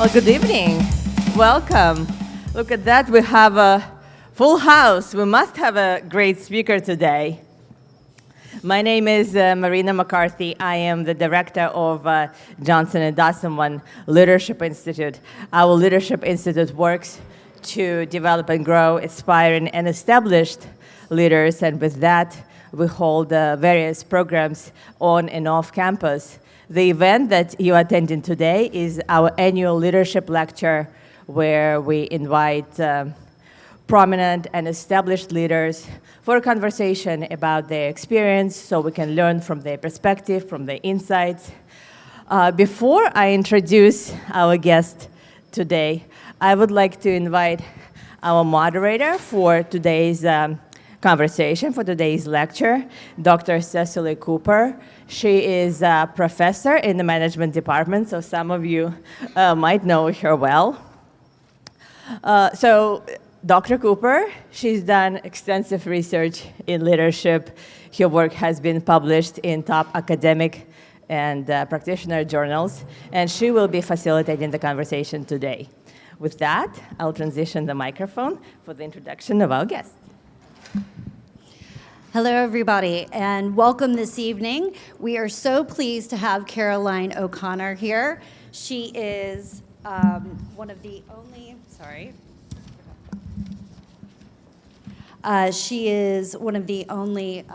Well, good evening. Welcome. Look at that. We have a full house. We must have a great speaker today. My name is Marina McCarthy. I am the director of Johnson & Dawson Leadership Institute. Our Leadership Institute works to develop and grow aspiring and established leaders, and with that, we hold various programs on and off campus. The event that you're attending today is our annual leadership lecture, where we invite prominent and established leaders for a conversation about their experience so we can learn from their perspective, from their insights. Before I introduce our guest today, I would like to invite our moderator for today's conversation, for today's lecture, Dr. Cecily Cooper. She is a professor in the management department, so some of you might know her well. So Dr. Cooper, she's done extensive research in leadership. Her work has been published in top academic and practitioner journals, and she will be facilitating the conversation today. With that, I'll transition the microphone for the introduction of our guest. Hello, everybody, and welcome this evening. We are so pleased to have Caroline O'Connor here. She is one of the only, she is one of the only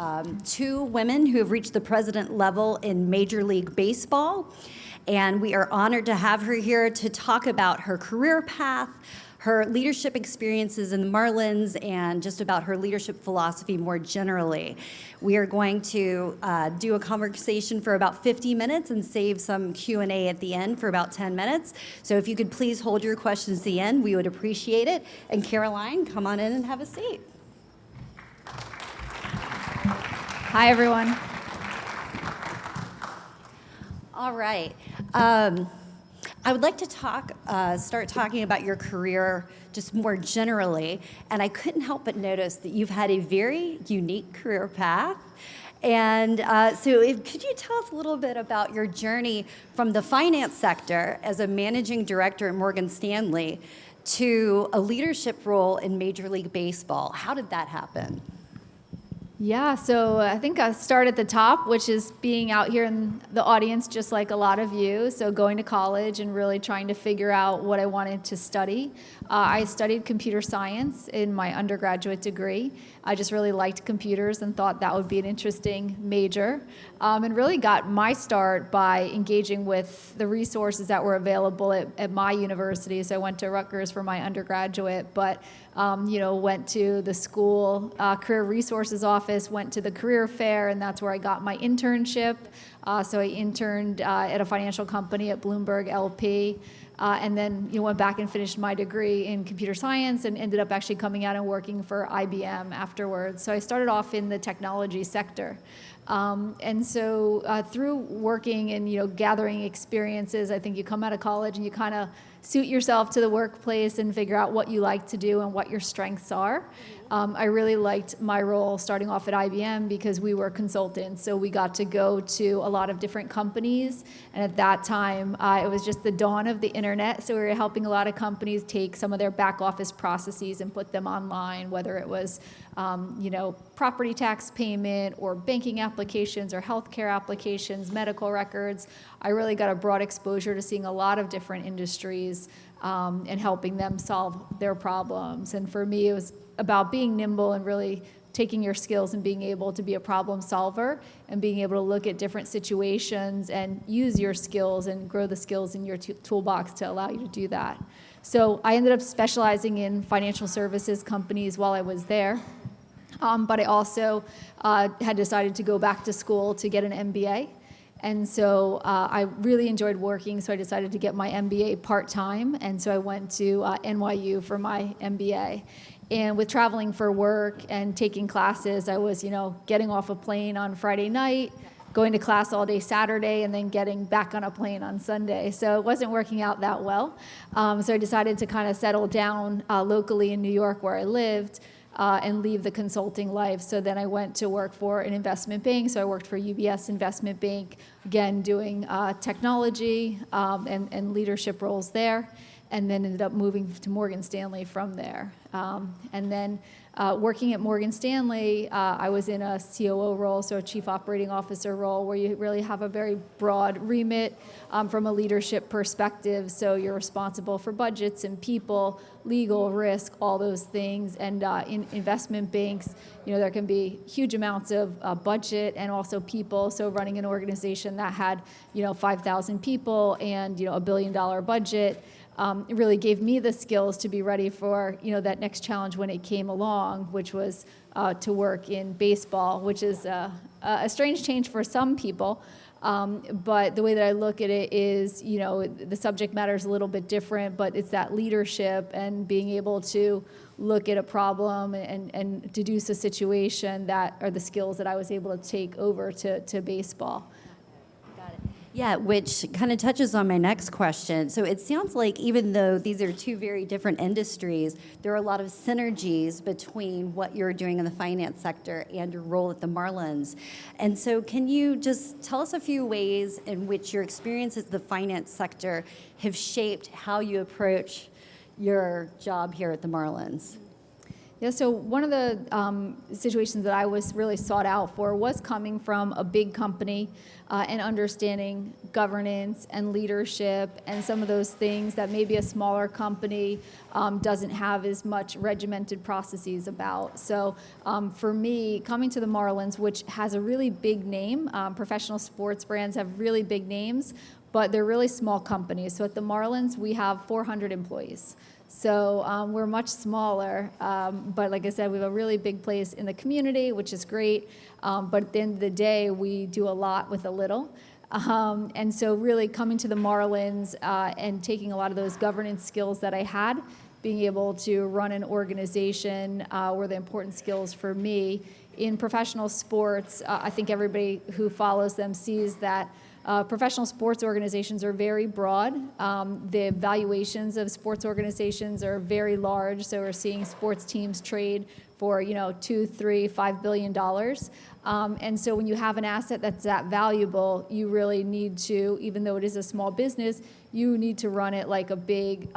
two women who have reached the president level in Major League Baseball. And we are honored to have her here to talk about her career path, her leadership experiences in the Marlins, and just about her leadership philosophy more generally. We are going to do a conversation for about 50 minutes and save some Q&A at the end for about 10 minutes. So if you could please hold your questions to the end, we would appreciate it. And Caroline, come on in and have a seat. Hi, everyone. All right. I would like to start talking about your career just more generally, and I couldn't help but notice that you've had a very unique career path. And could you tell us a little bit about your journey from the finance sector as a managing director at Morgan Stanley to a leadership role in Major League Baseball? How did that happen? Yeah, so I think I'll start at the top, which is being out here in the audience just like a lot of you. So going to college and really trying to figure out what I wanted to study. I studied computer science in my undergraduate degree. I just really liked computers and thought that would be an interesting major. And really got my start by engaging with the resources that were available at my university. So I went to Rutgers for my undergraduate, but went to the school career resources office, went to the career fair, and that's where I got my internship. So I interned at a financial company at Bloomberg LP, and then went back and finished my degree in computer science and ended up actually coming out and working for IBM afterwards. So I started off in the technology sector. And so through working and gathering experiences, I think you come out of college and you kind of suit yourself to the workplace and figure out what you like to do and what your strengths are. I really liked my role starting off at IBM because we were consultants, so we got to go to a lot of different companies, and at that time it was just the dawn of the internet, so we were helping a lot of companies take some of their back office processes and put them online, whether it was property tax payment or banking applications or healthcare applications, medical records. I really got a broad exposure to seeing a lot of different industries and helping them solve their problems. And for me, it was about being nimble and really taking your skills and being able to be a problem solver and being able to look at different situations and use your skills and grow the skills in your toolbox to allow you to do that. So I ended up specializing in financial services companies while I was there. But I also had decided to go back to school to get an MBA. And so I really enjoyed working, so I decided to get my MBA part-time. And so I went to NYU for my MBA. And with traveling for work and taking classes, I was, getting off a plane on Friday night, going to class all day Saturday, and then getting back on a plane on Sunday. So it wasn't working out that well. So I decided to kind of settle down locally in New York where I lived and leave the consulting life. So then I went to work for an investment bank. So I worked for UBS Investment Bank, again, doing technology and leadership roles there, and then ended up moving to Morgan Stanley from there. And then working at Morgan Stanley, I was in a COO role, so a Chief Operating Officer role, where you really have a very broad remit from a leadership perspective. So you're responsible for budgets and people, legal, risk, all those things. And in investment banks, there can be huge amounts of budget and also people. So running an organization that had 5,000 people and $1 billion budget, it really gave me the skills to be ready for that next challenge when it came along, which was to work in baseball, which is a strange change for some people. But the way that I look at it is, the subject matter is a little bit different, but it's that leadership and being able to look at a problem and deduce a situation that are the skills that I was able to take over to baseball. Yeah, which kind of touches on my next question. So it sounds like even though these are two very different industries, there are a lot of synergies between what you're doing in the finance sector and your role at the Marlins. And so can you just tell us a few ways in which your experiences in the finance sector have shaped how you approach your job here at the Marlins? Yeah, so one of the situations that I was really sought out for was coming from a big company and understanding governance and leadership and some of those things that maybe a smaller company doesn't have as much regimented processes about. So for me, coming to the Marlins, which has a really big name, professional sports brands have really big names, but they're really small companies. So at the Marlins, we have 400 employees. So we're much smaller, but like I said, we have a really big place in the community, which is great. But at the end of the day, we do a lot with a little. And so really coming to the Marlins and taking a lot of those governance skills that I had, being able to run an organization were the important skills for me. In professional sports, I think everybody who follows them sees that professional sports organizations are very broad. The valuations of sports organizations are very large. So we're seeing sports teams trade for $2, $3, $5 billion. And so when you have an asset that's that valuable, you really need to, even though it is a small business, you need to run it like a big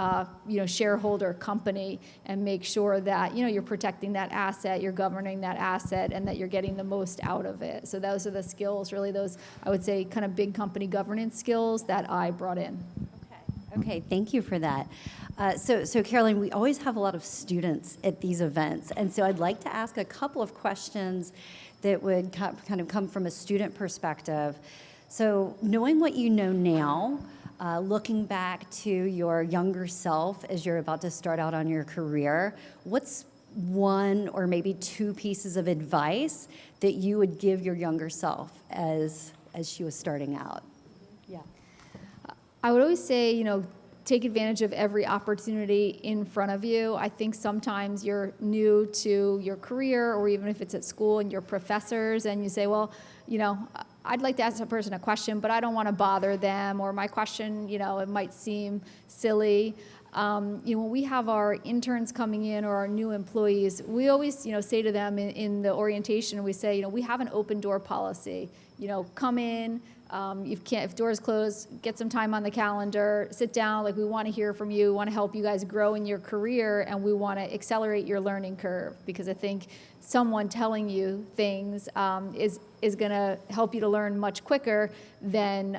shareholder company and make sure that you're protecting that asset, you're governing that asset, and that you're getting the most out of it. So those are the skills, really those, I would say, kind of big company governance skills that I brought in. Okay, thank you for that. So Caroline, we always have a lot of students at these events, and so I'd like to ask a couple of questions that would kind of come from a student perspective. So knowing what you know now, looking back to your younger self as you're about to start out on your career, what's one or maybe two pieces of advice that you would give your younger self as she was starting out? Yeah. I would always say, take advantage of every opportunity in front of you. I think sometimes you're new to your career, or even if it's at school and your professors, and you say, well, I'd like to ask a person a question, but I don't want to bother them, or my question, it might seem silly. When we have our interns coming in or our new employees, we always, say to them in the orientation, we say, we have an open door policy. Come in. If doors close, get some time on the calendar, sit down. Like, we want to hear from you. We want to help you guys grow in your career, and we want to accelerate your learning curve, because I think someone telling you things is going to help you to learn much quicker than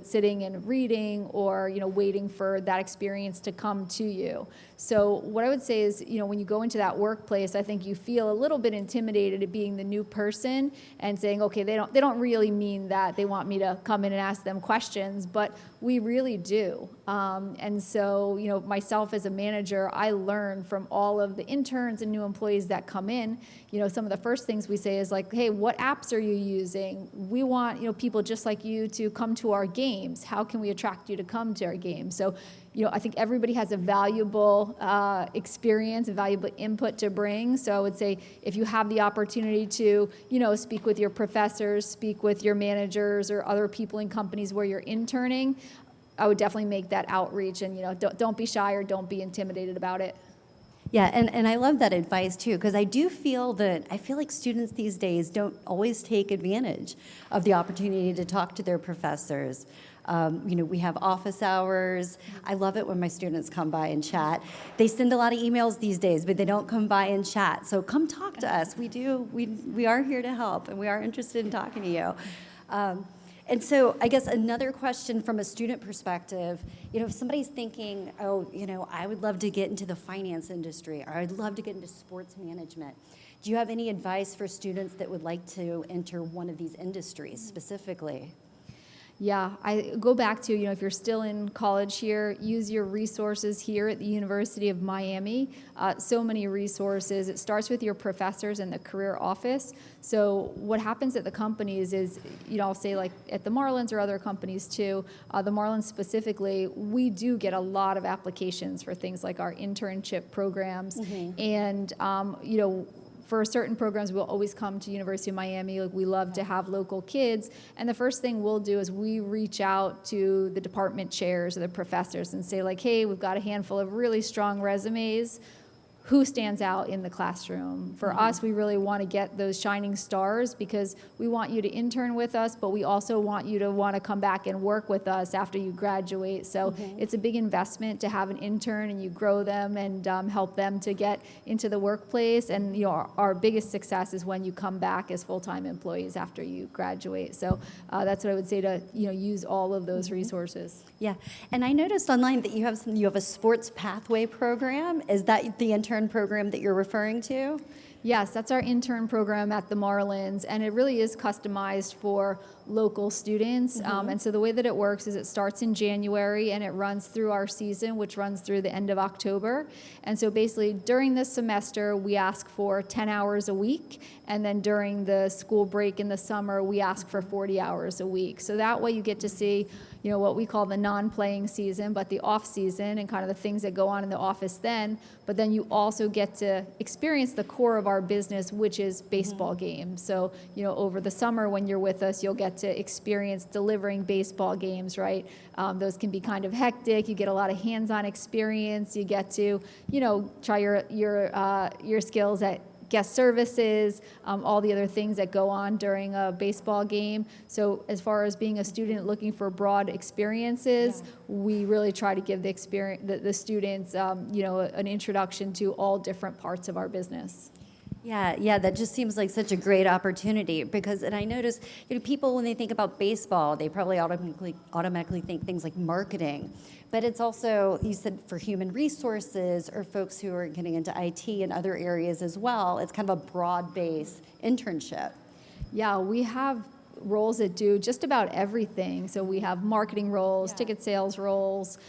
sitting and reading or waiting for that experience to come to you. So what I would say is, when you go into that workplace, I think you feel a little bit intimidated at being the new person and saying, okay, they don't really mean that they want me to come in and ask them questions, but we really do. And so myself as a manager, I learn from all of the interns and new employees that come in. Some of the first things we say is like, hey, what apps are you using? We want people just like you to come to our games. How can we attract you to come to our games? So I think everybody has a valuable experience, a valuable input to bring. So I would say if you have the opportunity to, speak with your professors, speak with your managers or other people in companies where you're interning, I would definitely make that outreach, and don't be shy or don't be intimidated about it. Yeah, and I love that advice too, because I feel like students these days don't always take advantage of the opportunity to talk to their professors. We have office hours. I love it when my students come by and chat. They send a lot of emails these days, but they don't come by and chat. So come talk to us. We are here to help, and we are interested in talking to you. And so I guess another question from a student perspective, if somebody's thinking, I would love to get into the finance industry, or I'd love to get into sports management. Do you have any advice for students that would like to enter one of these industries specifically? Yeah, I go back to, if you're still in college here, use your resources here at the University of Miami. So many resources. It starts with your professors and the career office. So what happens at the companies is, I'll say like at the Marlins or other companies too, the Marlins specifically, we do get a lot of applications for things like our internship programs. Mm-hmm. And, for certain programs, we'll always come to University of Miami. Like, we love to have local kids. And the first thing we'll do is we reach out to the department chairs or the professors and say, like, hey, we've got a handful of really strong resumes. Who stands out in the classroom? For us, we really want to get those shining stars because we want you to intern with us, but we also want you to want to come back and work with us after you graduate. So it's a big investment to have an intern and you grow them and help them to get into the workplace. And our biggest success is when you come back as full-time employees after you graduate. So that's what I would say to use all of those resources. Yeah, and I noticed online that you have a sports pathway program. Is that the intern program that you're referring to? Yes, that's our intern program at the Marlins, and it really is customized for local students. And so the way that it works is it starts in January and it runs through our season, which runs through the end of October. And so basically during this semester, we ask for 10 hours a week. And then during the school break in the summer, we ask for 40 hours a week. So that way you get to see, what we call the non-playing season, but the off season and kind of the things that go on in the office then. But then you also get to experience the core of our business, which is baseball games. So, over the summer when you're with us, you'll get to experience delivering baseball games, right? Those can be kind of hectic. You get a lot of hands-on experience. You get to, try your skills at guest services, all the other things that go on during a baseball game. So as far as being a student looking for broad experiences, we really try to give the students, an introduction to all different parts of our business. Yeah, that just seems like such a great opportunity because, and I notice, people when they think about baseball, they probably automatically think things like marketing, but it's also, you said, for human resources or folks who are getting into IT and other areas as well. It's kind of a broad-based internship. Yeah, we have roles that do just about everything. So we have marketing roles, ticket sales roles,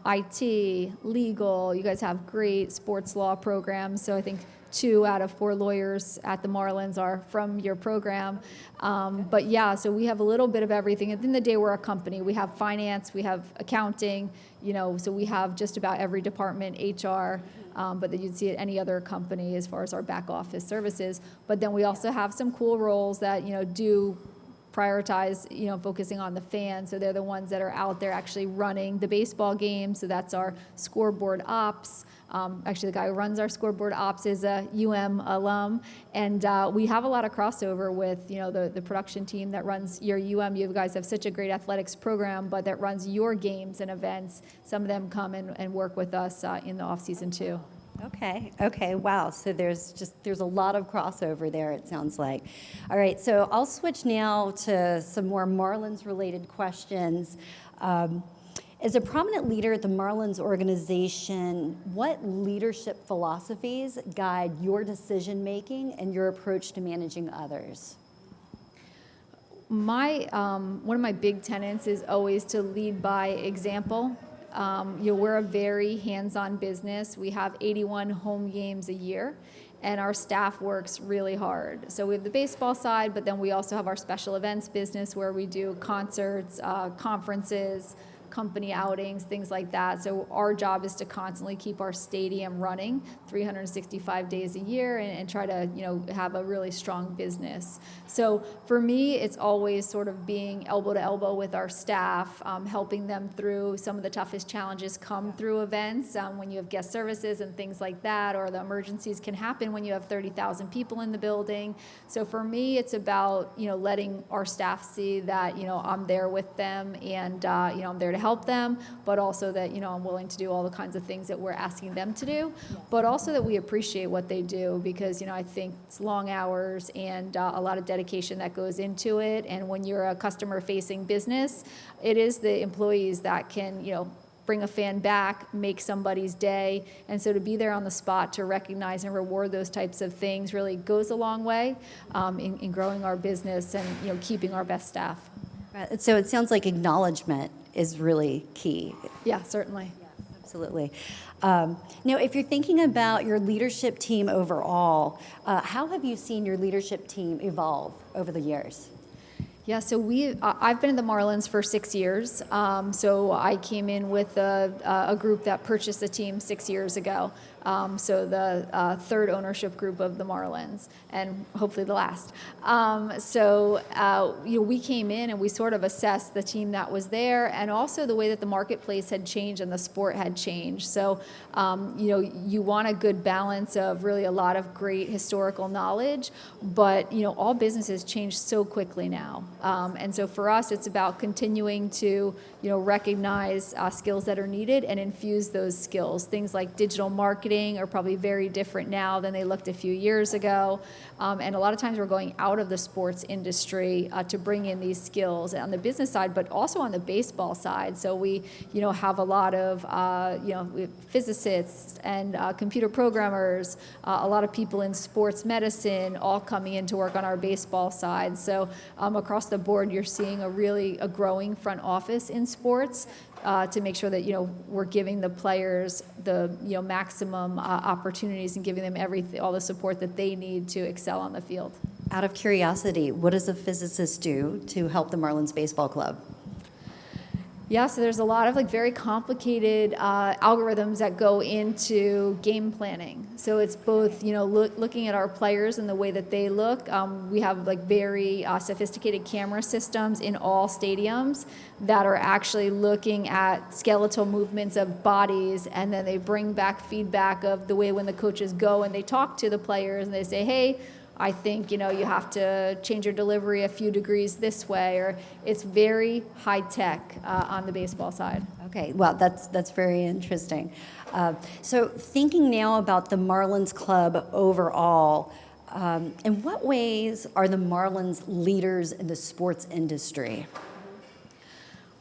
IT, legal. You guys have great sports law programs. So I think 2 out of 4 lawyers at the Marlins are from your program. But yeah, so we have a little bit of everything. At the end of the day, we're a company. We have finance, we have accounting, so we have just about every department, HR, but that you'd see at any other company as far as our back office services. But then we also have some cool roles that, do prioritize, focusing on the fans. So they're the ones that are out there actually running the baseball game. So that's our scoreboard ops. Actually, the guy who runs our scoreboard ops is a alum. And we have a lot of crossover with, the production team that runs your You guys have such a great athletics program, but that runs your games and events. Some of them come and work with us in the off season too. Okay, wow. So there's a lot of crossover there, it sounds like. All right, so I'll switch now to some more Marlins-related questions. As a prominent leader at the Marlins organization, what leadership philosophies guide your decision-making and your approach to managing others? One of my big tenets is always to lead by example. We're a very hands-on business. We have 81 home games a year, and our staff works really hard. So we have the baseball side, but then we also have our special events business where we do concerts, conferences, company outings, things like that. So our job is to constantly keep our stadium running 365 days a year and try to, have a really strong business. So for me, it's always sort of being elbow to elbow with our staff, helping them through some of the toughest challenges come through events when you have guest services and things like that, or the emergencies can happen when you have 30,000 people in the building. So for me, it's about, letting our staff see that, I'm there with them and, I'm there to help them, but also that, I'm willing to do all the kinds of things that we're asking them to do, but also that we appreciate what they do because, I think it's long hours and a lot of dedication that goes into it. And when you're a customer-facing business, it is the employees that can, bring a fan back, make somebody's day. And so to be there on the spot to recognize and reward those types of things really goes a long way in growing our business and keeping our best staff. Right. So it sounds like acknowledgement is really key. Yeah, certainly. Absolutely. Now, if you're thinking about your leadership team overall, how have you seen your leadership team evolve over the years? Yeah, so I've been in the Marlins for 6 years. So I came in with a group that purchased the team 6 years ago. So the third ownership group of the Marlins, and hopefully the last. We came in and we sort of assessed the team that was there, and also the way that the marketplace had changed and the sport had changed. So, you want a good balance of really a lot of great historical knowledge, but all businesses change so quickly now. And so for us, it's about continuing to, recognize skills that are needed and infuse those skills. Things like digital marketing are probably very different now than they looked a few years ago. And a lot of times we're going out of the sports industry to bring in these skills on the business side, but also on the baseball side. So we, have a lot of, we have physicists and computer programmers, a lot of people in sports medicine, all coming in to work on our baseball side. So across the board, you're seeing a growing front office in sports to make sure that we're giving the players the maximum opportunities and giving them all the support that they need to excel on the field. Out of curiosity, what does a physicist do to help the Marlins Baseball Club? Yeah, so there's a lot of very complicated algorithms that go into game planning. So it's both, looking at our players and the way that they look. We have very sophisticated camera systems in all stadiums that are actually looking at skeletal movements of bodies, and then they bring back feedback of the way when the coaches go and they talk to the players and they say, hey, I think, you have to change your delivery a few degrees this way, or it's very high tech on the baseball side. Okay, well, that's very interesting. So thinking now about the Marlins Club overall, in what ways are the Marlins leaders in the sports industry?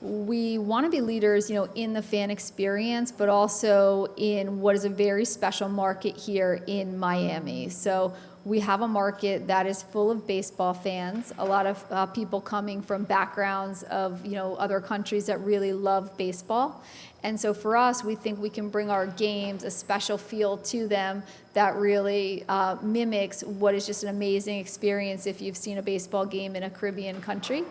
We want to be leaders, in the fan experience, but also in what is a very special market here in Miami. So we have a market that is full of baseball fans, a lot of people coming from backgrounds of, other countries that really love baseball. And so for us, we think we can bring our games a special feel to them that really mimics what is just an amazing experience if you've seen a baseball game in a Caribbean country.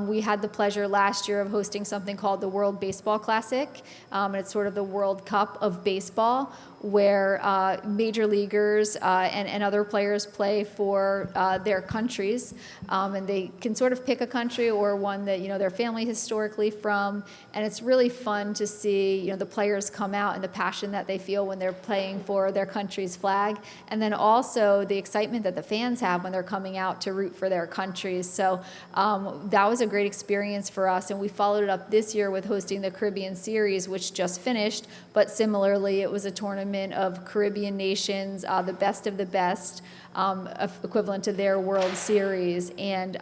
We had the pleasure last year of hosting something called the World Baseball Classic. And it's sort of the World Cup of baseball, where major leaguers and other players play for their countries. And they can sort of pick a country or one that, their family historically from. And it's really fun to see, the players come out and the passion that they feel when they're playing for their country's flag. And then also the excitement that the fans have when they're coming out to root for their countries. So that was a great experience for us. And we followed it up this year with hosting the Caribbean Series, which just finished. But similarly, it was a tournament of Caribbean nations, the best of the best, equivalent to their World Series. And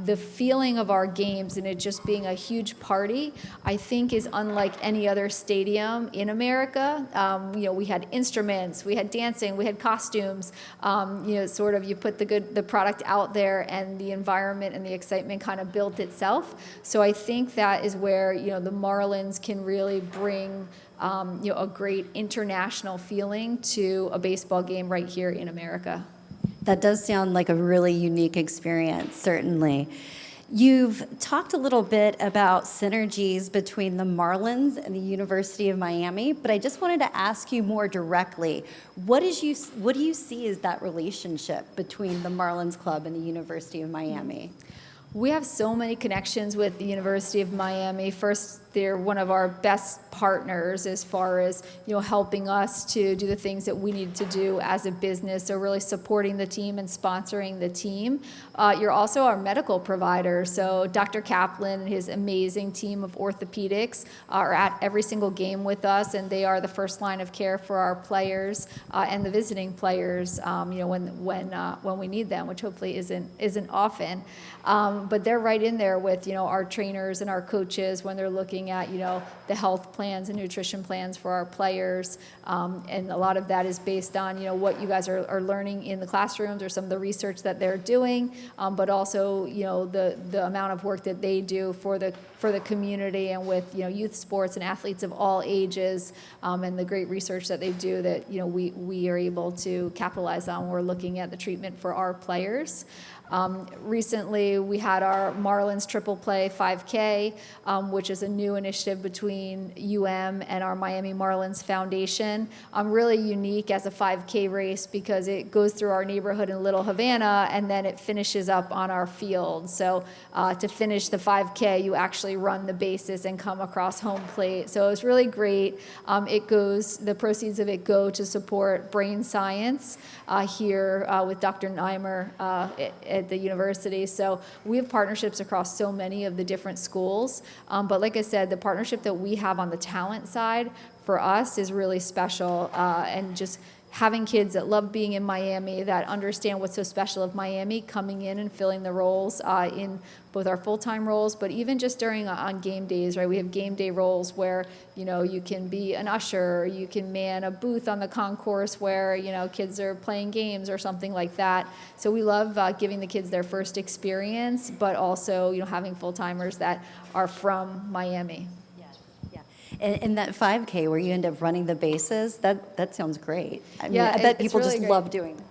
the feeling of our games and it just being a huge party, I think is unlike any other stadium in America. We had instruments, we had dancing, we had costumes. Sort of you put the product out there and the environment and the excitement kind of built itself. So I think that is where, the Marlins can really bring a great international feeling to a baseball game right here in America. That does sound like a really unique experience, certainly. You've talked a little bit about synergies between the Marlins and the University of Miami, but I just wanted to ask you more directly, what do you see as that relationship between the Marlins Club and the University of Miami? We have so many connections with the University of Miami. First, they're one of our best partners as far as helping us to do the things that we need to do as a business. So really supporting the team and sponsoring the team. You're also our medical provider. So Dr. Kaplan and his amazing team of orthopedics are at every single game with us, and they are the first line of care for our players and the visiting players. When we need them, which hopefully isn't often. But they're right in there with our trainers and our coaches when they're looking at the health plans and nutrition plans for our players, and a lot of that is based on what you guys are learning in the classrooms or some of the research that they're doing, but also the amount of work that they do for the community and with youth sports and athletes of all ages, and the great research that they do that we are able to capitalize on when we're looking at the treatment for our players. Recently, we had our Marlins Triple Play 5K, which is a new initiative between UM and our Miami Marlins Foundation. Really unique as a 5K race because it goes through our neighborhood in Little Havana and then it finishes up on our field. So to finish the 5K, you actually run the bases and come across home plate. So it's really great. The proceeds of it go to support brain science here with Dr. Neimer at the university. So we have partnerships across so many of the different schools. But like I said, the partnership that we have on the talent side for us is really special. And just having kids that love being in Miami, that understand what's so special of Miami, coming in and filling the roles in both our full-time roles, but even just during on game days, right? We have game day roles where, you can be an usher, you can man a booth on the concourse where, kids are playing games or something like that. So we love giving the kids their first experience, but also, having full-timers that are from Miami. And that 5K where you end up running the bases, that sounds great. I bet people really just great. love doing that.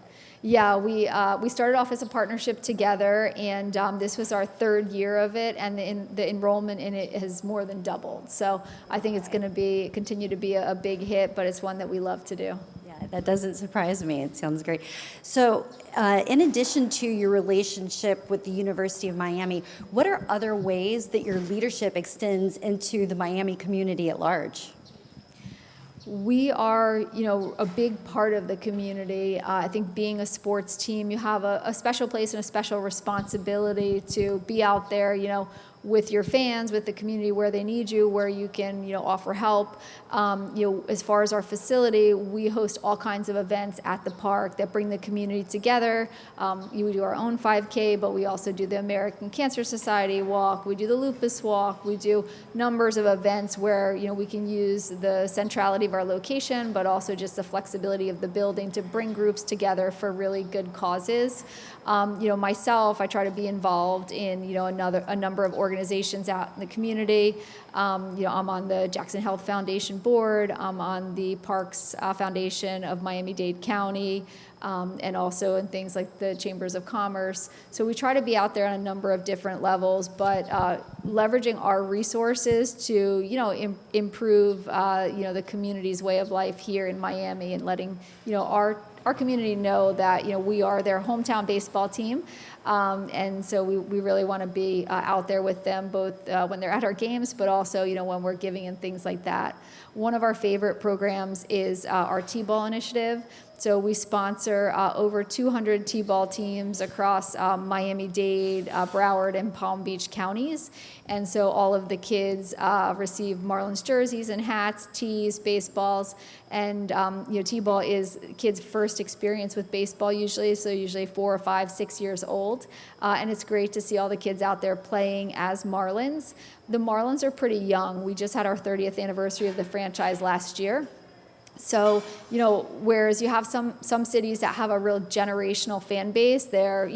Yeah, we started off as a partnership together, and this was our third year of it, and the enrollment in it has more than doubled. So I think it's going to continue to be a big hit, but it's one that we love to do. That doesn't surprise me. It sounds great. So in addition to your relationship with the University of Miami, what are other ways that your leadership extends into the Miami community at large? We are, a big part of the community. I think being a sports team, you have a special place and a special responsibility to be out there, with your fans, with the community where they need you, where you can, offer help. As far as our facility, we host all kinds of events at the park that bring the community together. We do our own 5K, but we also do the American Cancer Society walk. We do the lupus walk. We do numbers of events where, we can use the centrality of our location, but also just the flexibility of the building to bring groups together for really good causes. Myself, I try to be involved in, a number of organizations out in the community. I'm on the Jackson Health Foundation board. I'm on the Parks Foundation of Miami-Dade County, and also in things like the Chambers of Commerce. So we try to be out there on a number of different levels, but leveraging our resources to, improve, the community's way of life here in Miami and letting, our community know that we are their hometown baseball team, and so we really want to be out there with them both when they're at our games, but also when we're giving and things like that. One of our favorite programs is our T-ball initiative. So we sponsor over 200 T-ball teams across Miami-Dade, Broward, and Palm Beach counties. And so all of the kids receive Marlins jerseys and hats, tees, baseballs. And T-ball is kids' first experience with baseball usually, so usually 4 or 5, 6 years old. And it's great to see all the kids out there playing as Marlins. The Marlins are pretty young. We just had our 30th anniversary of the franchise last year. So, whereas you have some cities that have a real generational fan base, their,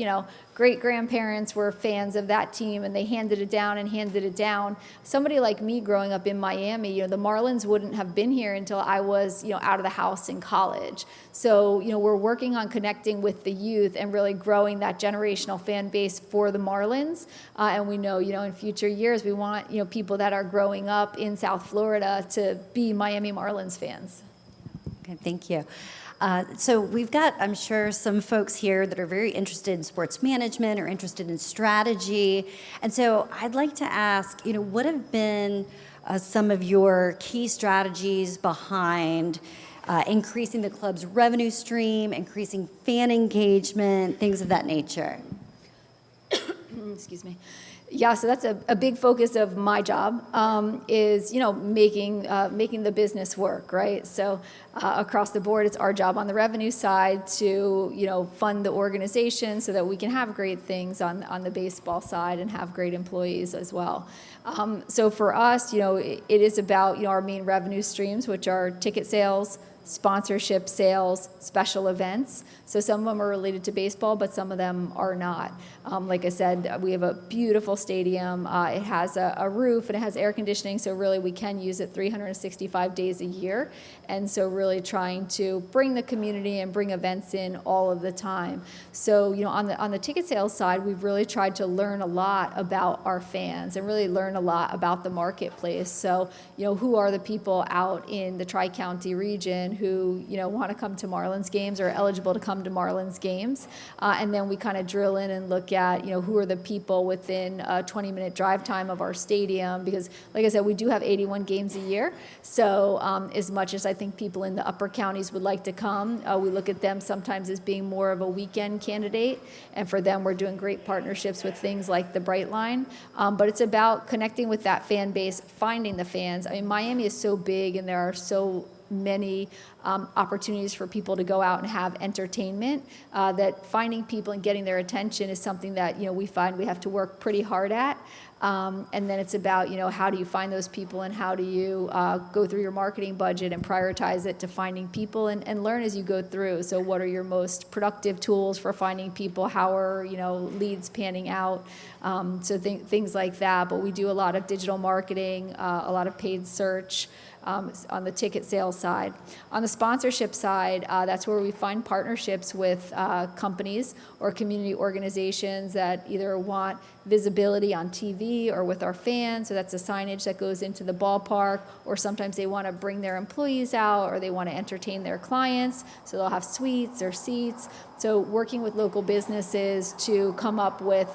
great grandparents were fans of that team and they handed it down and handed it down. Somebody like me growing up in Miami, the Marlins wouldn't have been here until I was, out of the house in college. So, we're working on connecting with the youth and really growing that generational fan base for the Marlins. And we know, in future years, we want, people that are growing up in South Florida to be Miami Marlins fans. Okay, thank you. So we've got, I'm sure, some folks here that are very interested in sports management or interested in strategy. And so I'd like to ask, what have been some of your key strategies behind increasing the club's revenue stream, increasing fan engagement, things of that nature? Excuse me. Yeah, so that's a big focus of my job, is, making the business work, right? So across the board, it's our job on the revenue side to, fund the organization so that we can have great things on the baseball side and have great employees as well. So for us, it is about, our main revenue streams, which are ticket sales, sponsorship sales, special events. So some of them are related to baseball, but some of them are not. Like I said, we have a beautiful stadium. It has a roof and it has air conditioning, so really we can use it 365 days a year. And so really trying to bring the community and bring events in all of the time. So, on the ticket sales side, we've really tried to learn a lot about our fans and really learn a lot about the marketplace. So, who are the people out in the Tri-County region who, want to come to Marlins games or are eligible to come to Marlins games. And then we kind of drill in and look at, who are the people within a 20-minute drive time of our stadium. Because, like I said, we do have 81 games a year. So as much as I think people in the upper counties would like to come, we look at them sometimes as being more of a weekend candidate. And for them, we're doing great partnerships with things like the Bright Line. But it's about connecting with that fan base, finding the fans. I mean, Miami is so big and there are so many opportunities for people to go out and have entertainment, that finding people and getting their attention is something that, we find we have to work pretty hard at. And then it's about, how do you find those people and how do you go through your marketing budget and prioritize it to finding people and learn as you go through. So what are your most productive tools for finding people? How are, leads panning out? So things like that. But we do a lot of digital marketing, a lot of paid search. On the ticket sales side. On the sponsorship side, that's where we find partnerships with companies or community organizations that either want visibility on TV or with our fans, so that's the signage that goes into the ballpark, or sometimes they want to bring their employees out or they want to entertain their clients, so they'll have suites or seats. So working with local businesses to come up with,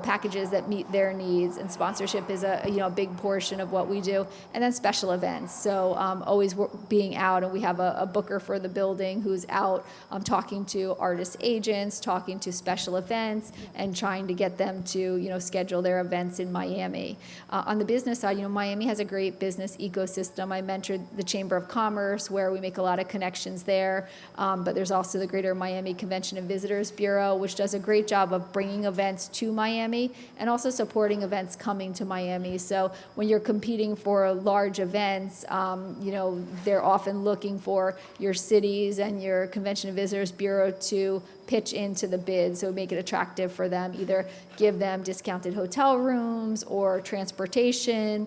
packages that meet their needs, and sponsorship is a big portion of what we do. And then special events. So always being out, and we have a booker for the building who's out talking to artist agents, talking to special events, and trying to get them to, schedule their events in Miami. On the business side, Miami has a great business ecosystem. I mentioned the Chamber of Commerce, where we make a lot of connections there. But there's also the Greater Miami Convention and Visitors Bureau, which does a great job of bringing events to Miami and also supporting events coming to Miami. So when you're competing for large events, they're often looking for your cities and your Convention and Visitors Bureau to pitch into the bid, so make it attractive for them, either give them discounted hotel rooms or transportation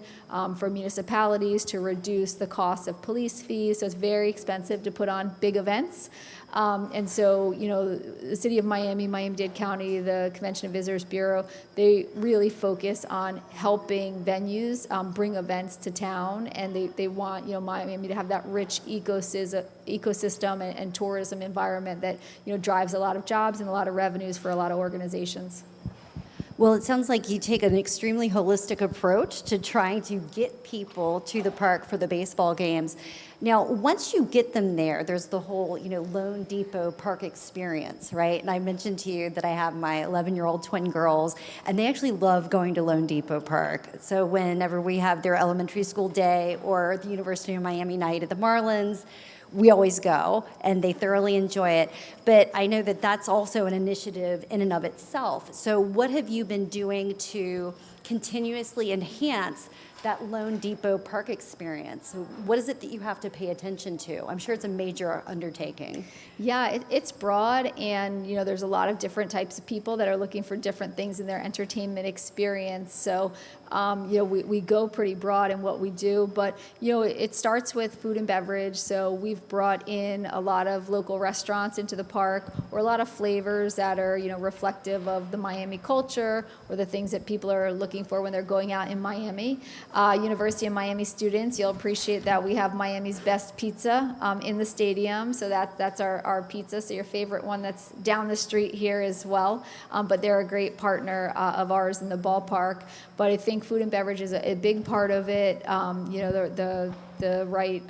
for municipalities to reduce the cost of police fees. So it's very expensive to put on big events. And so, the city of Miami, Miami-Dade County, the Convention and Visitors Bureau, they really focus on helping venues bring events to town, and they want, Miami to have that rich ecosystem and tourism environment that, drives a lot of jobs and a lot of revenues for a lot of organizations. Well, it sounds like you take an extremely holistic approach to trying to get people to the park for the baseball games. Now, once you get them there, there's the whole, Lone Depot Park experience, right? And I mentioned to you that I have my 11-year-old twin girls, and they actually love going to Lone Depot Park. So whenever we have their elementary school day or the University of Miami night at the Marlins, we always go, and they thoroughly enjoy it. But I know that that's also an initiative in and of itself. So what have you been doing to continuously enhance that Lone Depot Park experience. What is it that you have to pay attention to? I'm sure it's a major undertaking. Yeah, it's broad, and there's a lot of different types of people that are looking for different things in their entertainment experience. So we go pretty broad in what we do, but it starts with food and beverage. So we've brought in a lot of local restaurants into the park, or a lot of flavors that are reflective of the Miami culture, or the things that people are looking for when they're going out in Miami. University of Miami students, you'll appreciate that we have Miami's best pizza in the stadium. So that's our pizza. So your favorite one that's down the street here as well. But they're a great partner of ours in the ballpark. But I think food and beverage is a big part of it. The right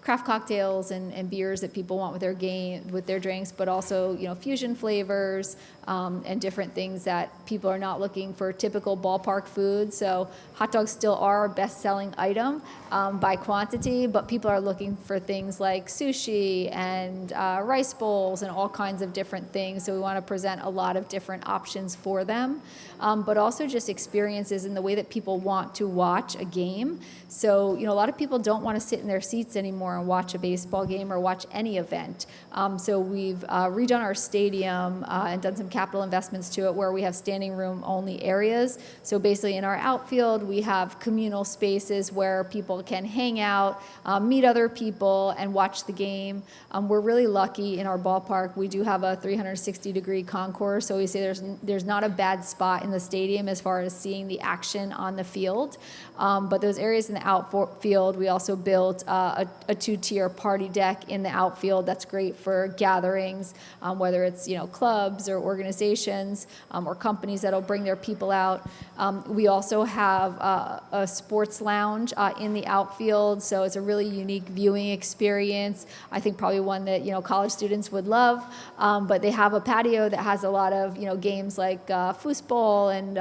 craft cocktails and beers that people want with their drinks, but also fusion flavors and different things that people are not looking for typical ballpark food. So hot dogs still are our best-selling item by quantity, but people are looking for things like sushi and rice bowls and all kinds of different things. So we want to present a lot of different options for them, but also just experiences in the way that people want to watch a game. So a lot of people don't want to sit in their seats anymore and watch a baseball game or watch any event. So we've redone our stadium and done some capital investments to it, where we have standing room only areas. So basically in our outfield, we have communal spaces where people can hang out, meet other people, and watch the game. We're really lucky in our ballpark. We do have a 360-degree concourse, so we say there's not a bad spot in the stadium as far as seeing the action on the field. But those areas in the outfield, we also built a two-tier party deck in the outfield that's great for gatherings, whether it's clubs or organizations or companies that'll bring their people out. We also have a sports lounge in the outfield, so it's a really unique viewing experience. I think probably one that college students would love. But they have a patio that has a lot of games like foosball and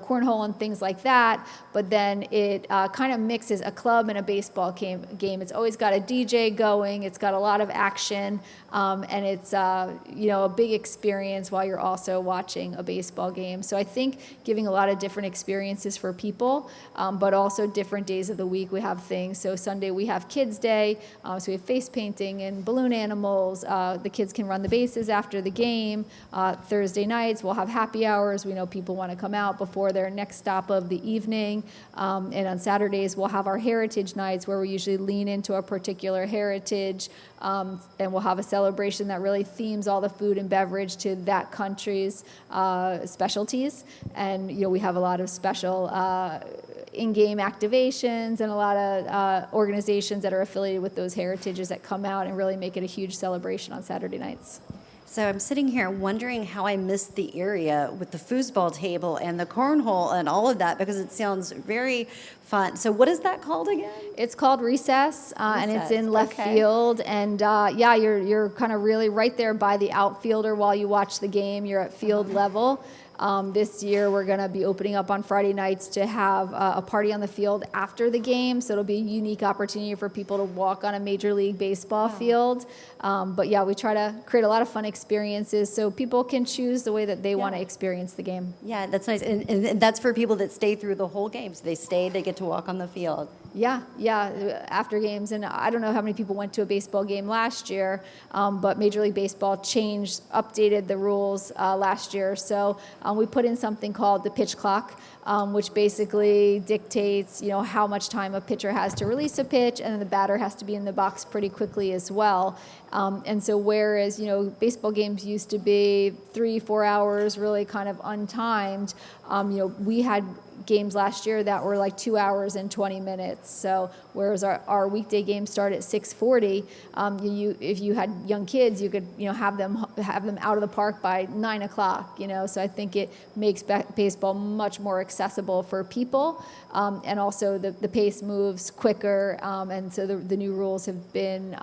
cornhole and things like that, but then it kind of mixes a club and a baseball game. It's always got a DJ going, it's got a lot of action, and it's a big experience while you're also watching a baseball game. So I think giving a lot of different experiences for people, but also different days of the week we have things. So Sunday we have Kids Day, so we have face painting and balloon animals. The kids can run the bases after the game. Thursday nights we'll have happy hours. We know people want to come out before their next stop of the evening. And on Saturdays, we'll have our heritage nights, where we usually lean into a particular heritage, and we'll have a celebration that really themes all the food and beverage to that country's specialties. And we have a lot of special in-game activations and a lot of organizations that are affiliated with those heritages that come out and really make it a huge celebration on Saturday nights. So I'm sitting here wondering how I missed the area with the foosball table and the cornhole and all of that, because it sounds very fun. So what is that called again? It's called Recess, and it's in left field. And you're kind of really right there by the outfielder while you watch the game. You're at field level. This year we're going to be opening up on Friday nights to have a party on the field after the game, so it'll be a unique opportunity for people to walk on a Major League Baseball field. But we try to create a lot of fun experiences so people can choose the way that they want to experience the game. Yeah, that's nice. And that's for people that stay through the whole game. So they get to walk on the field. Yeah, after games. And I don't know how many people went to a baseball game last year, but Major League Baseball updated the rules last year. So we put in something called the pitch clock, which basically dictates, how much time a pitcher has to release a pitch, and then the batter has to be in the box pretty quickly as well. And so whereas, baseball games used to be 3-4 hours, really kind of untimed, we had games last year that were like 2 hours and 20 minutes. So whereas our weekday games start at 6:40, if you had young kids, you could have them out of the park by 9 o'clock. So I think it makes baseball much more accessible for people, and also the pace moves quicker, and so the new rules have been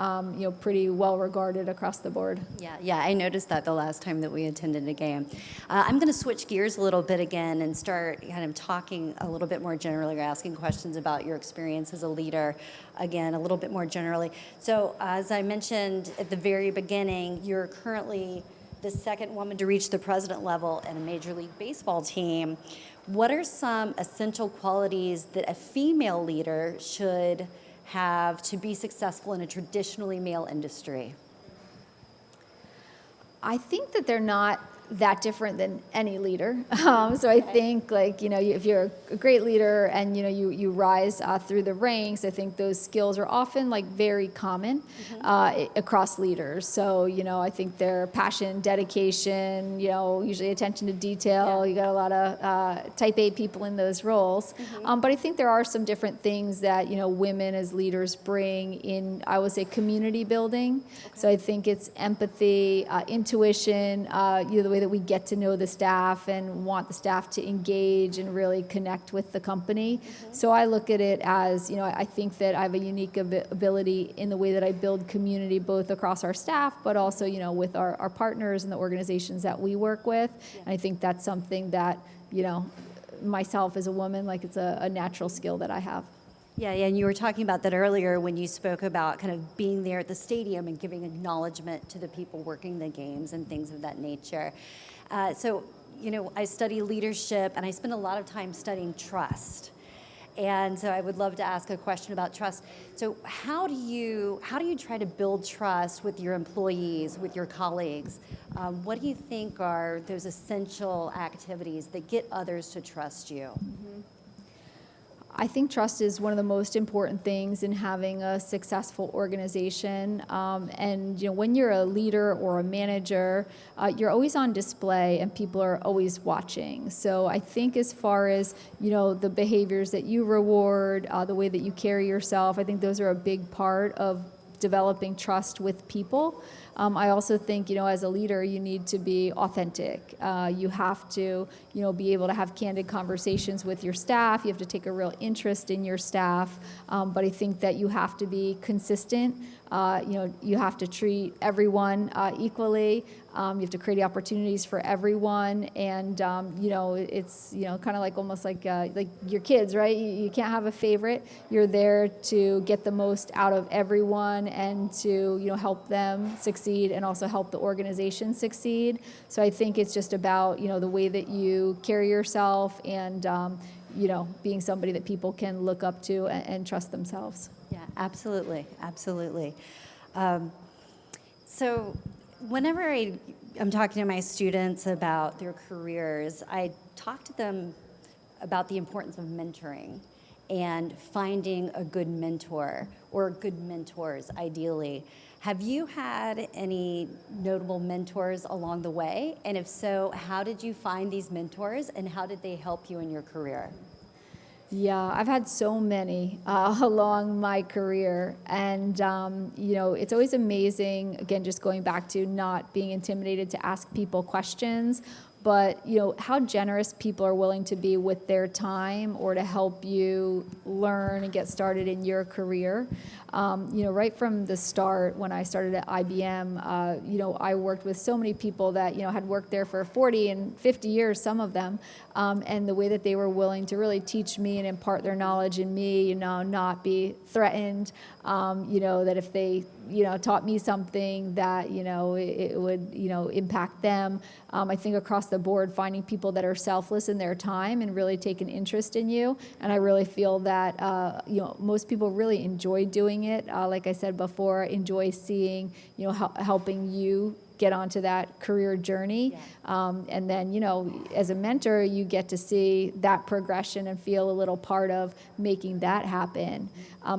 pretty well regarded across the board. Yeah, I noticed that the last time that we attended a game. I'm going to switch gears a little bit again and start kind of talking a little bit more generally, or asking questions about your experience as a leader, again, a little bit more generally. So as I mentioned at the very beginning, you're currently the second woman to reach the president level in a Major League Baseball team. what are some essential qualities that a female leader should have to be successful in a traditionally male industry? I think that they're not that different than any leader. So I think, like, if you're a great leader and, you rise through the ranks, I think those skills are often like very common across leaders. So, I think their passion, dedication, usually attention to detail. You got a lot of type A people in those roles. But I think there are some different things that, women as leaders bring in, I would say, community building. So I think it's empathy, intuition, the way that we get to know the staff and want the staff to engage and really connect with the company. So I look at it as, I think that I have a unique ability in the way that I build community both across our staff, but also, with our partners and the organizations that we work with. And I think that's something that, myself as a woman, like it's a natural skill that I have. Yeah, and you were talking about that earlier when you spoke about kind of being there at the stadium and giving acknowledgement to the people working the games and things of that nature. So, I study leadership and I spend a lot of time studying trust. And so I would love to ask a question about trust. So how do you try to build trust with your employees, with your colleagues? What do you think are those essential activities that get others to trust you? I think trust is one of the most important things in having a successful organization. And when you're a leader or a manager, you're always on display and people are always watching. So I think as far as the behaviors that you reward, the way that you carry yourself, I think those are a big part of developing trust with people. I also think, as a leader, you need to be authentic. You have to, be able to have candid conversations with your staff. You have to take a real interest in your staff. But I think that you have to be consistent. You have to treat everyone equally. You have to create opportunities for everyone, and it's kind of like almost like your kids, right? You can't have a favorite. You're there to get the most out of everyone and to help them succeed and also help the organization succeed. So I think it's just about the way that you carry yourself and being somebody that people can look up to and trust themselves. Yeah, absolutely. So whenever I'm talking to my students about their careers, I talk to them about the importance of mentoring and finding a good mentor or good mentors, ideally. Have you had any notable mentors along the way? And if so, how did you find these mentors and how did they help you in your career? Yeah, I've had so many along my career, and it's always amazing, again, just going back to not being intimidated to ask people questions, but how generous people are willing to be with their time or to help you learn and get started in your career. Right from the start, when I started at IBM, I worked with so many people that had worked there for 40 and 50 years, some of them, and the way that they were willing to really teach me and impart their knowledge in me, not be threatened, that if they taught me something that it would impact them. I think across the board, finding people that are selfless in their time and really take an interest in you, and I really feel that most people really enjoy doing it. Like I said before, enjoy seeing helping you get onto that career journey. And then, as a mentor, you get to see that progression and feel a little part of making that happen.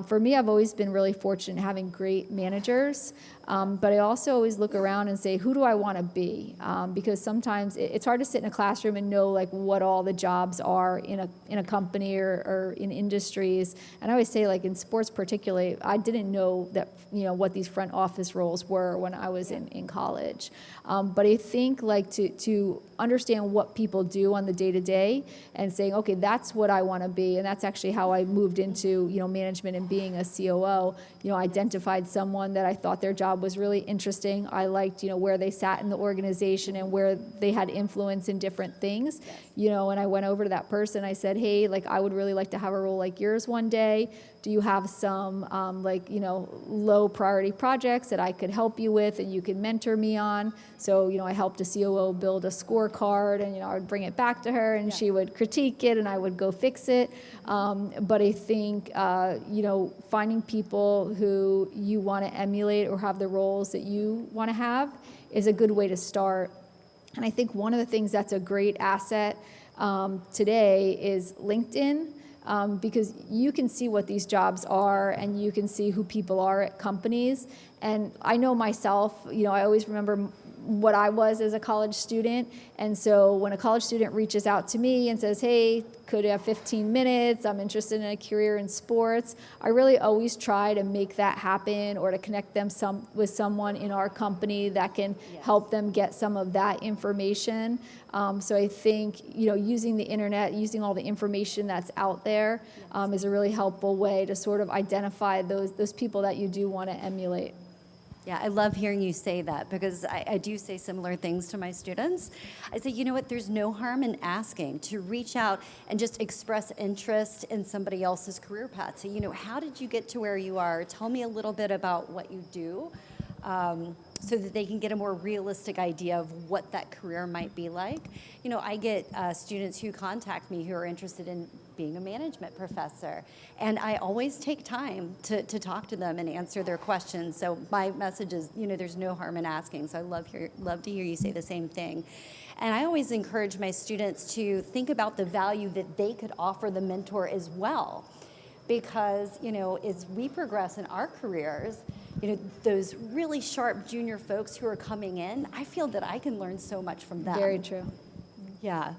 For me, I've always been really fortunate having great managers. But I also always look around and say, who do I want to be? Because sometimes it's hard to sit in a classroom and know like what all the jobs are in a company or in industries. And I always say, like in sports particularly, I didn't know that what these front office roles were when I was in college. But I think like to understand what people do on the day-to-day and saying, okay, that's what I want to be. And that's actually how I moved into management and being a COO. Identified someone that I thought their job was really interesting. I liked, where they sat in the organization and where they had influence in different things. And I went over to that person. I said, hey, like I would really like to have a role like yours one day. do you have some low priority projects that I could help you with and you could mentor me on? So, I helped a COO build a scorecard, and, I would bring it back to her, and she would critique it, and I would go fix it. But I think, finding people who you want to emulate or have the roles that you want to have is a good way to start. And I think one of the things that's a great asset today is LinkedIn. Because you can see what these jobs are, and you can see who people are at companies. And I know myself, I always remember what I was as a college student. And so when a college student reaches out to me and says, hey, could you have 15 minutes? I'm interested in a career in sports. I really always try to make that happen, or to connect them with someone in our company that can help them get some of that information. So I think, using the internet, using all the information that's out there is a really helpful way to sort of identify those people that you do want to emulate. Yeah, I love hearing you say that, because I do say similar things to my students. I say, you know what, there's no harm in asking, to reach out and just express interest in somebody else's career path. So, how did you get to where you are? Tell me a little bit about what you do, so that they can get a more realistic idea of what that career might be like. I get students who contact me who are interested in being a management professor, and I always take time to talk to them and answer their questions. So my message is, there's no harm in asking. So I love to hear you say the same thing. And I always encourage my students to think about the value that they could offer the mentor as well, because as we progress in our careers, those really sharp junior folks who are coming in, I feel that I can learn so much from them. Very true. Yeah.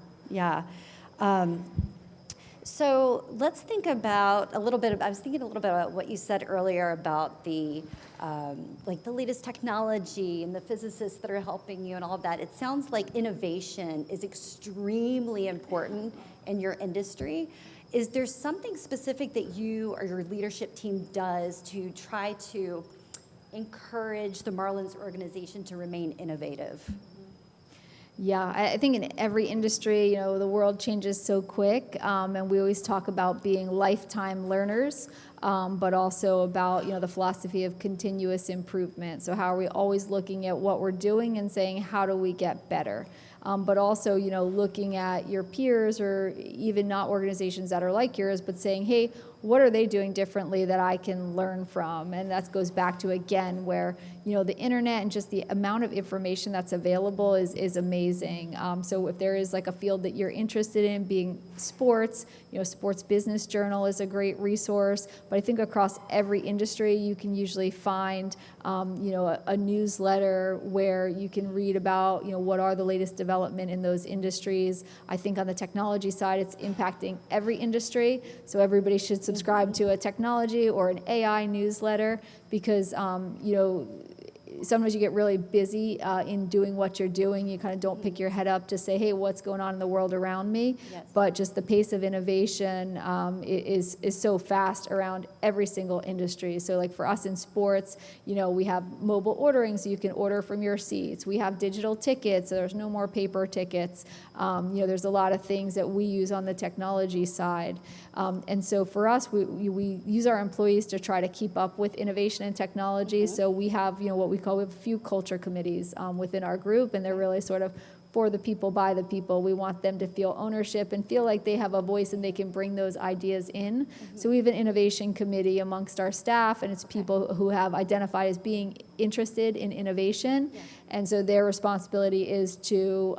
So let's think about I was thinking a little bit about what you said earlier about the latest technology and the physicists that are helping you and all of that. It sounds like innovation is extremely important in your industry. Is there something specific that you or your leadership team does to try to encourage the Marlins organization to remain innovative? Yeah, I think in every industry, the world changes so quick, and we always talk about being lifetime learners, but also about, the philosophy of continuous improvement. So how are we always looking at what we're doing and saying, how do we get better? But also, looking at your peers, or even not organizations that are like yours, but saying, hey, what are they doing differently that I can learn from? And that goes back to, again, where, the internet and just the amount of information that's available is amazing. So if there is like a field that you're interested in, being sports, Sports Business Journal is a great resource. But I think across every industry, you can usually find, a newsletter where you can read about, what are the latest development in those industries. I think on the technology side, it's impacting every industry. So everybody should subscribe to a technology or an AI newsletter, because, sometimes you get really busy in doing what you're doing. You kind of don't pick your head up to say, hey, what's going on in the world around me? Yes. But just the pace of innovation is so fast around every single industry. So like for us in sports, we have mobile ordering, so you can order from your seats. We have digital tickets, so there's no more paper tickets. There's a lot of things that we use on the technology side. And so for us, we use our employees to try to keep up with innovation and technology. Mm-hmm. So we have, what we call, we have a few culture committees within our group, and they're really sort of for the people, by the people. We want them to feel ownership and feel like they have a voice and they can bring those ideas in. Mm-hmm. So we have an innovation committee amongst our staff, and it's people who have identified as being interested in innovation. Yeah. And so their responsibility is to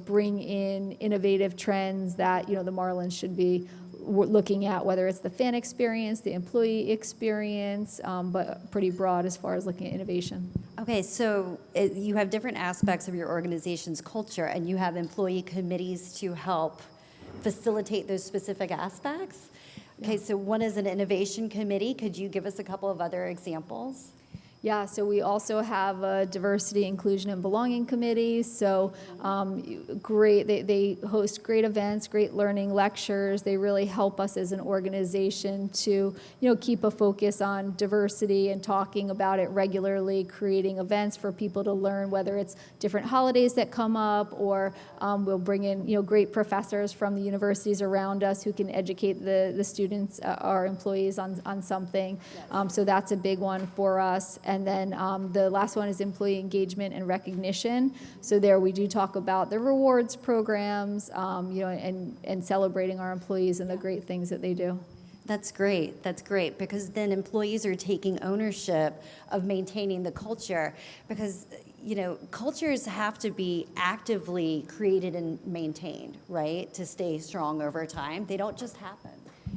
bring in innovative trends that the Marlins should be looking at, whether it's the fan experience, the employee experience, but pretty broad as far as looking at innovation. Okay, so you have different aspects of your organization's culture, and you have employee committees to help facilitate those specific aspects. Okay, so one is an innovation committee. Could you give us a couple of other examples? Yeah, so we also have a diversity, inclusion, and belonging committee. So great, they host great events, great learning lectures. They really help us as an organization to, keep a focus on diversity and talking about it regularly, creating events for people to learn, whether it's different holidays that come up, or we'll bring in, great professors from the universities around us who can educate the students, our employees on something. So that's a big one for us. And then the last one is employee engagement and recognition. So there we do talk about the rewards programs, and celebrating our employees and the great things that they do. That's great. That's great, because then employees are taking ownership of maintaining the culture, because cultures have to be actively created and maintained, right, to stay strong over time. They don't just happen.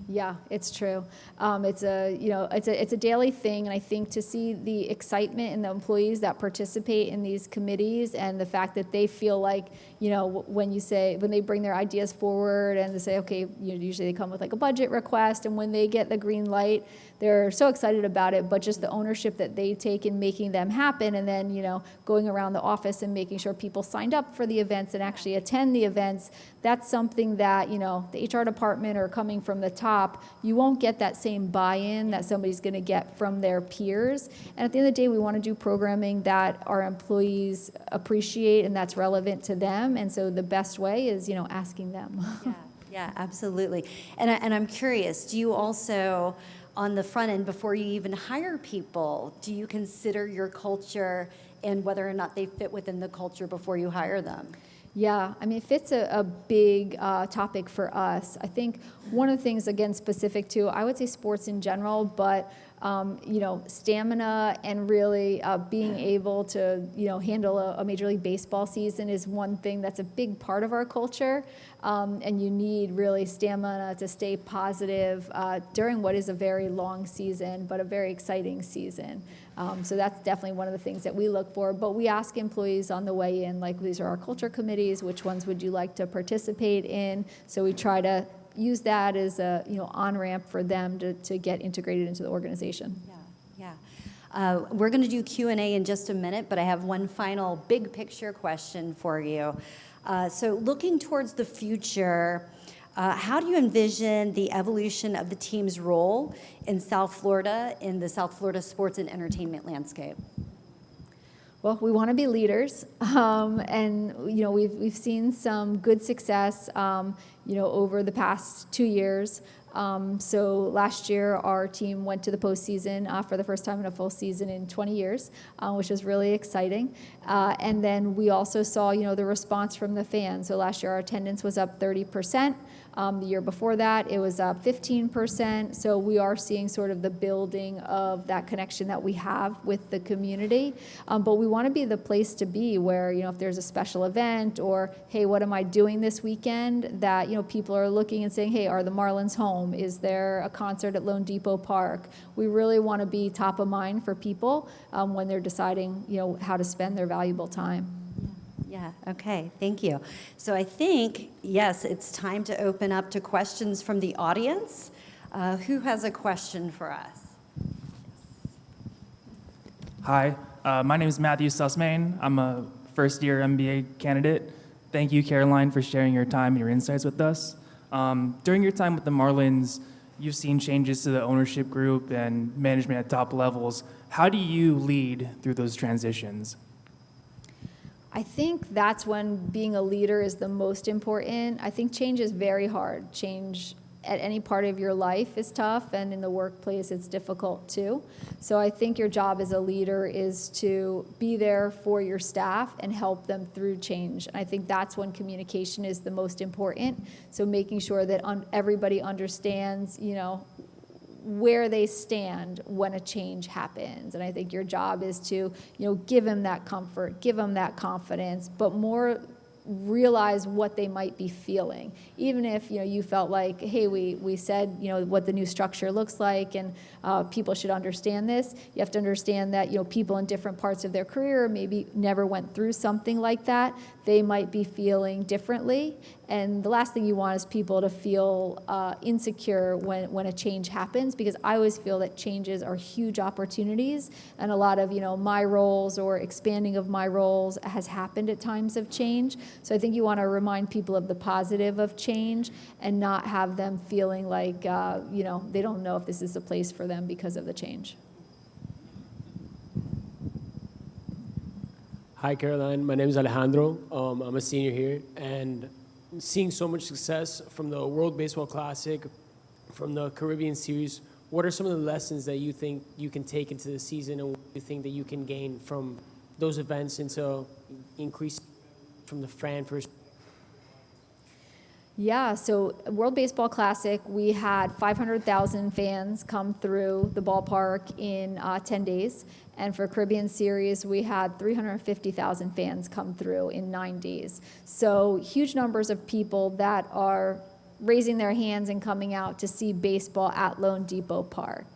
Yeah, it's true. It's a daily thing, and I think to see the excitement in the employees that participate in these committees, and the fact that they feel like, when they bring their ideas forward and they say, okay, usually they come with like a budget request, and when they get the green light, they're so excited about it. But just the ownership that they take in making them happen, and then going around the office and making sure people signed up for the events and actually attend the events. That's something that the HR department, or coming from the top, you won't get that same buy-in that somebody's going to get from their peers. And at the end of the day, we want to do programming that our employees appreciate and that's relevant to them. And so the best way is, asking them. Yeah, absolutely. And I'm curious, do you also, on the front end, before you even hire people, do you consider your culture and whether or not they fit within the culture before you hire them? Yeah, fit's a big topic for us. I think one of the things, again, specific to, I would say sports in general, but stamina and really being able to, handle a Major League Baseball season is one thing that's a big part of our culture. And you need really stamina to stay positive during what is a very long season, but a very exciting season. So that's definitely one of the things that we look for. But we ask employees on the way in, like, these are our culture committees, which ones would you like to participate in? So we try to use that as a on-ramp for them to get integrated into the organization. Yeah. We're going to do Q&A in just a minute, but I have one final big picture question for you. So looking towards the future, how do you envision the evolution of the team's role in South Florida, in the South Florida sports and entertainment landscape? Well, we want to be leaders, and we've seen some good success, over the past 2 years. So last year, our team went to the postseason for the first time in a full season in 20 years, which was really exciting. And then we also saw, the response from the fans. So last year, our attendance was up 30%. The year before that, it was up 15%. So we are seeing sort of the building of that connection that we have with the community. But we want to be the place to be where, if there's a special event, or, hey, what am I doing this weekend? That, people are looking and saying, hey, are the Marlins home? Is there a concert at Lone Depot Park? We really want to be top of mind for people when they're deciding, how to spend their valuable time. Yeah, okay, thank you. So I think, yes, it's time to open up to questions from the audience. Who has a question for us? Hi, my name is Matthew Sussmain. I'm a first-year MBA candidate. Thank you, Caroline, for sharing your time and your insights with us. During your time with the Marlins, you've seen changes to the ownership group and management at top levels. How do you lead through those transitions? I think that's when being a leader is the most important. I think change is very hard. Change at any part of your life is tough, and in the workplace it's difficult too. So I think your job as a leader is to be there for your staff and help them through change. And I think that's when communication is the most important. So making sure that everybody understands, where they stand when a change happens. And I think your job is to, give them that comfort, give them that confidence, but more realize what they might be feeling. Even if, you felt like, hey, we said, what the new structure looks like, and people should understand this. You have to understand that, people in different parts of their career maybe never went through something like that. they might be feeling differently. And the last thing you want is people to feel insecure when a change happens, because I always feel that changes are huge opportunities, and a lot of my roles or expanding of my roles has happened at times of change. So I think you want to remind people of the positive of change and not have them feeling like they don't know if this is a place for them because of the change. Hi, Caroline. My name is Alejandro. I'm a senior here, and seeing so much success from the World Baseball Classic, from the Caribbean Series, what are some of the lessons that you think you can take into the season, and what do you think that you can gain from those events into increase from the fan first? Yeah, so World Baseball Classic, we had 500,000 fans come through the ballpark in 10 days. And for Caribbean Series, we had 350,000 fans come through in 9 days. So huge numbers of people that are raising their hands and coming out to see baseball at Lone Depot Park.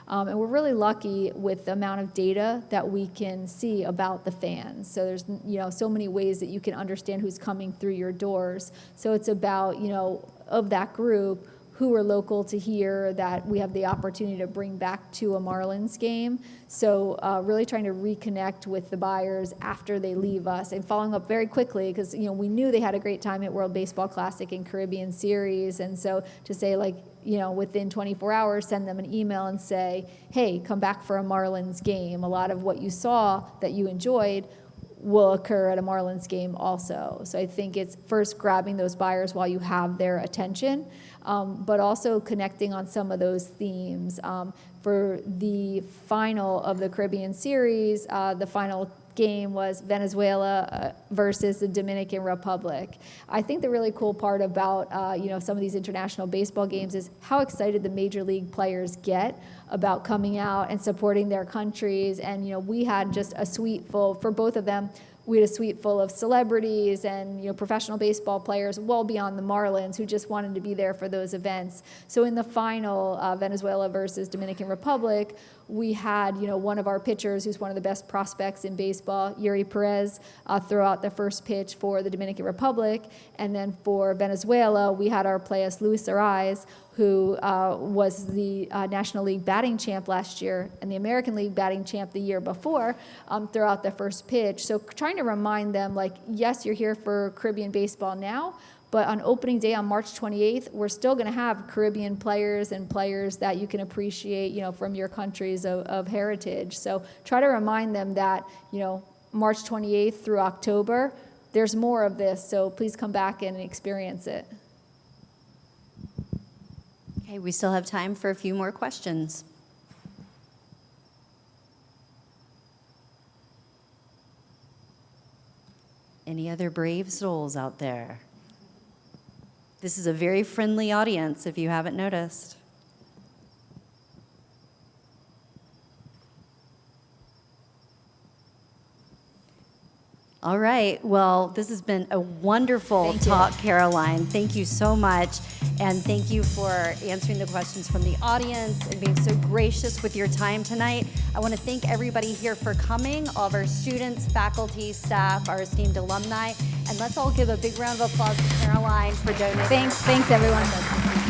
And we're really lucky with the amount of data that we can see about the fans. So there's so many ways that you can understand who's coming through your doors. So it's about of that group, who are local to here that we have the opportunity to bring back to a Marlins game. So really trying to reconnect with the buyers after they leave us and following up very quickly, because we knew they had a great time at World Baseball Classic and Caribbean Series. And so to say within 24 hours, send them an email and say, hey, come back for a Marlins game. A lot of what you saw that you enjoyed will occur at a Marlins game also. So I think it's first grabbing those buyers while you have their attention, but also connecting on some of those themes. For the final of the Caribbean Series, the final game was Venezuela versus the Dominican Republic. I think the really cool part about some of these international baseball games is how excited the major league players get about coming out and supporting their countries. And we had just a suite full for both of them. We had a suite full of celebrities and professional baseball players well beyond the Marlins who just wanted to be there for those events. So in the final, Venezuela versus Dominican Republic, we had one of our pitchers who's one of the best prospects in baseball, Yuri Perez, throw out the first pitch for the Dominican Republic. And then for Venezuela, we had our player Luis Arraez, who was the National League batting champ last year and the American League batting champ the year before, throw out the first pitch. So trying to remind them, yes, you're here for Caribbean baseball now, but on opening day on March 28th, we're still going to have Caribbean players and players that you can appreciate, from your countries of heritage. So try to remind them that, March 28th through October, there's more of this. So please come back and experience it. Okay, we still have time for a few more questions. Any other brave souls out there? This is a very friendly audience, if you haven't noticed. All right, well, this has been a wonderful talk, Caroline. Thank you so much, and thank you for answering the questions from the audience and being so gracious with your time tonight. I want to thank everybody here for coming, all of our students, faculty, staff, our esteemed alumni, and let's all give a big round of applause to Caroline for donating. Thanks everyone.